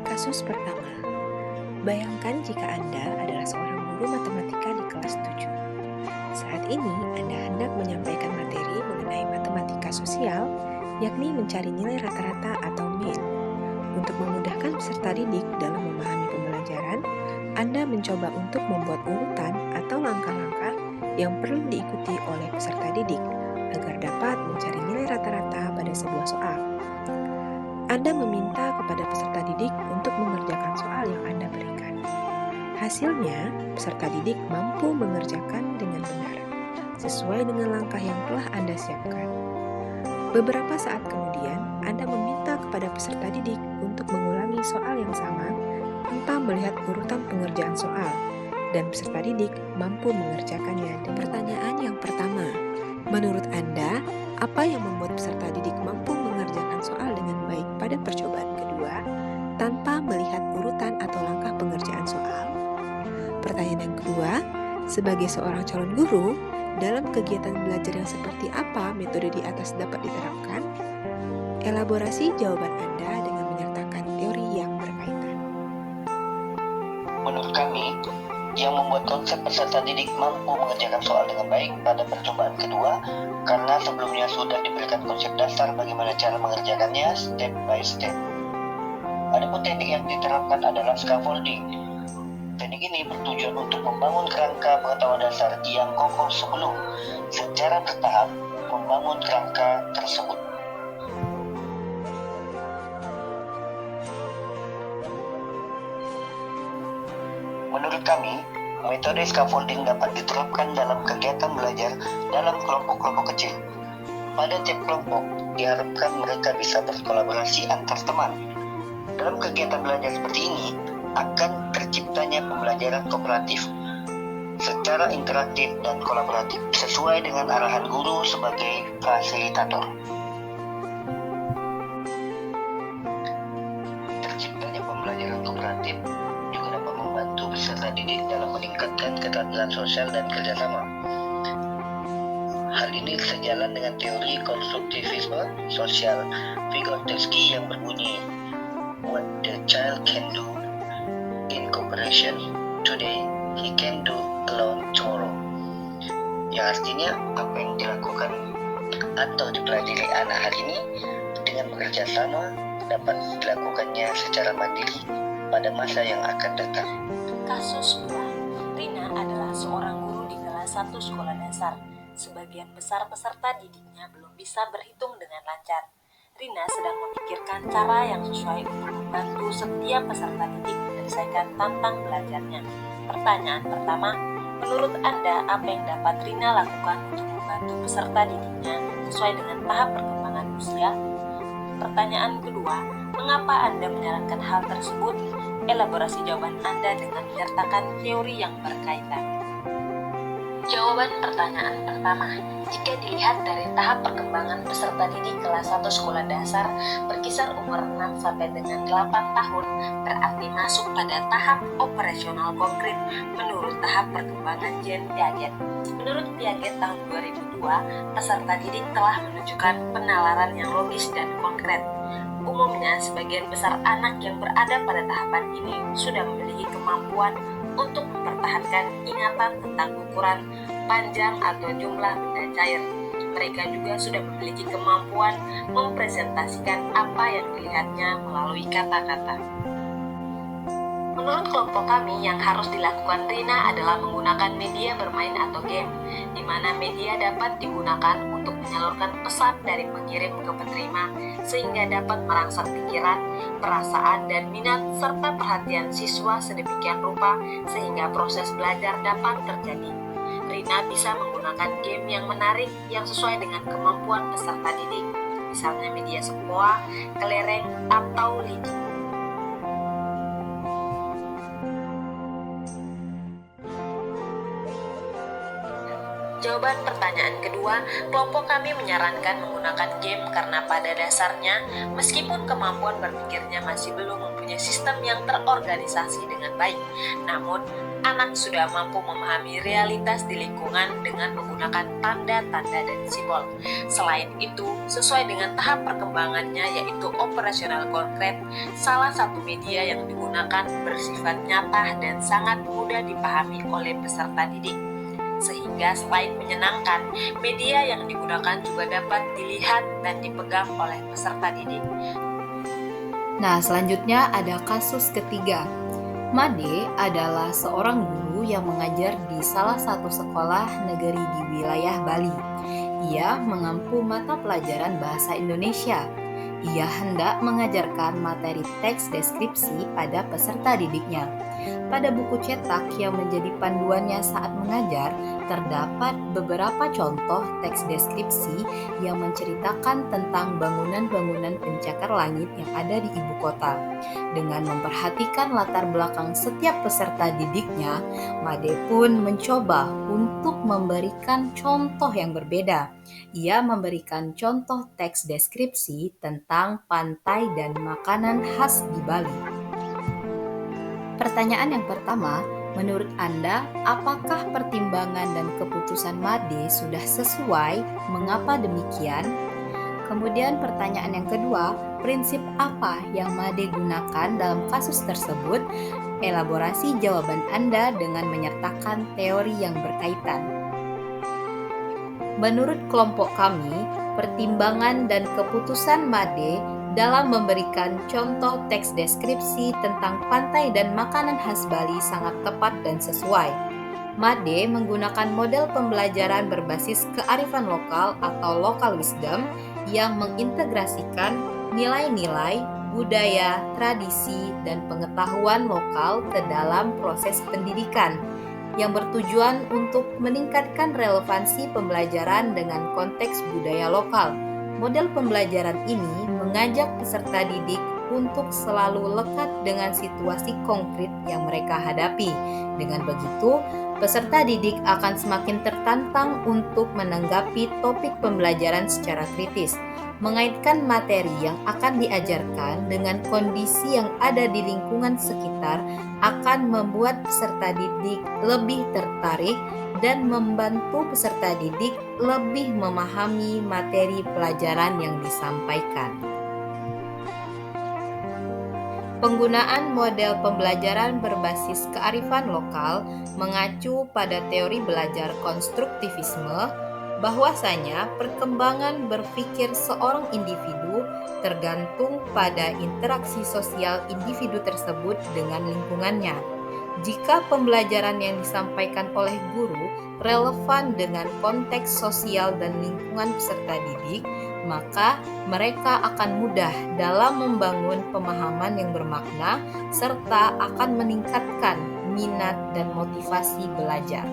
Kasus pertama, bayangkan jika Anda adalah seorang guru matematika di kelas 7. Saat ini, Anda hendak menyampaikan materi mengenai matematika sosial, yakni mencari nilai rata-rata atau mean. Untuk memudahkan peserta didik dalam memahami pembelajaran, Anda mencoba untuk membuat urutan atau langkah-langkah yang perlu diikuti oleh peserta didik agar dapat mencari nilai rata-rata pada sebuah soal. Anda meminta kepada peserta didik untuk mengerjakan soal yang Anda berikan. Hasilnya, peserta didik mampu mengerjakan dengan benar, sesuai dengan langkah yang telah Anda siapkan. Beberapa saat kemudian, Anda meminta kepada peserta didik untuk mengulangi soal yang sama tanpa melihat urutan pengerjaan soal, dan peserta didik mampu mengerjakannya. Pertanyaan yang pertama, menurut Anda, apa yang membuat peserta didik mampu mengerjakan soal dengan baik pada percobaan kedua tanpa melihat urutan atau langkah pengerjaan soal? Pertanyaan yang kedua, sebagai seorang calon guru, dalam kegiatan belajar yang seperti apa metode di atas dapat diterapkan? Elaborasi jawaban Anda dengan menyertakan teori yang berkaitan. Menurut kami, yang membuat konsep peserta didik mampu mengerjakan soal dengan baik pada percobaan kedua karena sebelumnya sudah diberikan konsep dasar bagaimana cara mengerjakannya step by step. Adapun teknik yang diterapkan adalah scaffolding. Teknik ini bertujuan untuk membangun kerangka pengetahuan dasar yang kokoh sebelum secara bertahap membangun kerangka tersebut. Menurut kami, metode scaffolding dapat diterapkan dalam kegiatan belajar dalam kelompok-kelompok kecil. Pada tiap kelompok, diharapkan mereka bisa berkolaborasi antar teman. Dalam kegiatan belajar seperti ini, akan terciptanya pembelajaran kooperatif secara interaktif dan kolaboratif sesuai dengan arahan guru sebagai fasilitator. Terciptanya pembelajaran kooperatif juga dapat membantu peserta didik dalam meningkatkan keterampilan sosial dan kerjasama. Hal ini sejalan dengan teori konstruktivisme sosial Vygotsky yang berbunyi, "What the child can do in cooperation today, he can do alone tomorrow." Yang artinya, apa yang dilakukan atau dipelajari anak hari ini dengan bekerja sama dapat dilakukannya secara mandiri pada masa yang akan datang. Kasus 2. Rina adalah seorang guru di kelas 1 sekolah dasar. Sebagian besar peserta didiknya belum bisa berhitung dengan lancar. Rina sedang memikirkan cara yang sesuai untuk membantu setiap peserta didik menyelesaikan tantang belajarnya. Pertanyaan pertama, menurut Anda apa yang dapat Rina lakukan untuk membantu peserta didiknya sesuai dengan tahap perkembangan usia? Pertanyaan kedua, mengapa Anda menyarankan hal tersebut? Elaborasi jawaban Anda dengan menyertakan teori yang berkaitan. Jawaban pertanyaan pertama, jika dilihat dari tahap perkembangan peserta didik kelas 1 sekolah dasar berkisar umur 6 sampai dengan 8 tahun, berarti masuk pada tahap operasional konkret menurut tahap perkembangan Jean Piaget. Menurut Piaget tahun 2002, peserta didik telah menunjukkan penalaran yang logis dan konkret. Umumnya, sebagian besar anak yang berada pada tahapan ini sudah memiliki kemampuan untuk mempertahankan ingatan tentang ukuran, panjang atau jumlah benda cair. Mereka juga sudah memiliki kemampuan mempresentasikan apa yang dilihatnya melalui kata-kata. Menurut kelompok kami, yang harus dilakukan Rina adalah menggunakan media bermain atau game, di mana media dapat digunakan untuk menyalurkan pesan dari pengirim ke penerima, sehingga dapat merangsang pikiran, perasaan, dan minat serta perhatian siswa sedemikian rupa sehingga proses belajar dapat terjadi. Rina bisa menggunakan game yang menarik yang sesuai dengan kemampuan peserta didik, misalnya media sepoa, kelereng, atau lidi. jawaban pertanyaan kedua, kelompok kami menyarankan menggunakan game karena pada dasarnya, meskipun kemampuan berpikirnya masih belum mempunyai sistem yang terorganisasi dengan baik, namun anak sudah mampu memahami realitas di lingkungan dengan menggunakan tanda-tanda dan simbol. Selain itu, sesuai dengan tahap perkembangannya yaitu operasional konkret, salah satu media yang digunakan bersifat nyata dan sangat mudah dipahami oleh peserta didik. Sehingga selain menyenangkan, media yang digunakan juga dapat dilihat dan dipegang oleh peserta didik. Nah, selanjutnya ada kasus ketiga. Made adalah seorang guru yang mengajar di salah satu sekolah negeri di wilayah Bali. Ia mengampu mata pelajaran bahasa Indonesia. Ia hendak mengajarkan materi teks deskripsi pada peserta didiknya. Pada buku cetak yang menjadi panduannya saat mengajar, terdapat beberapa contoh teks deskripsi yang menceritakan tentang bangunan-bangunan pencakar langit yang ada di ibu kota. Dengan memperhatikan latar belakang setiap peserta didiknya, Made pun mencoba untuk memberikan contoh yang berbeda. Ia memberikan contoh teks deskripsi tentang pantai dan makanan khas di Bali. Pertanyaan yang pertama, menurut Anda, apakah pertimbangan dan keputusan Made sudah sesuai? Mengapa demikian? Kemudian pertanyaan yang kedua, prinsip apa yang Made gunakan dalam kasus tersebut? Elaborasi jawaban Anda dengan menyertakan teori yang berkaitan. Menurut kelompok kami, pertimbangan dan keputusan Made dalam memberikan contoh teks deskripsi tentang pantai dan makanan khas Bali sangat tepat dan sesuai. Made menggunakan model pembelajaran berbasis kearifan lokal atau local wisdom yang mengintegrasikan nilai-nilai, budaya, tradisi, dan pengetahuan lokal ke dalam proses pendidikan yang bertujuan untuk meningkatkan relevansi pembelajaran dengan konteks budaya lokal. Model pembelajaran ini mengajak peserta didik untuk selalu lekat dengan situasi konkret yang mereka hadapi. Dengan begitu, peserta didik akan semakin tertantang untuk menanggapi topik pembelajaran secara kritis, mengaitkan materi yang akan diajarkan dengan kondisi yang ada di lingkungan sekitar akan membuat peserta didik lebih tertarik dan membantu peserta didik lebih memahami materi pelajaran yang disampaikan. Penggunaan model pembelajaran berbasis kearifan lokal mengacu pada teori belajar konstruktivisme, bahwasanya perkembangan berpikir seorang individu tergantung pada interaksi sosial individu tersebut dengan lingkungannya. Jika pembelajaran yang disampaikan oleh guru relevan dengan konteks sosial dan lingkungan peserta didik, maka mereka akan mudah dalam membangun pemahaman yang bermakna serta akan meningkatkan minat dan motivasi belajar.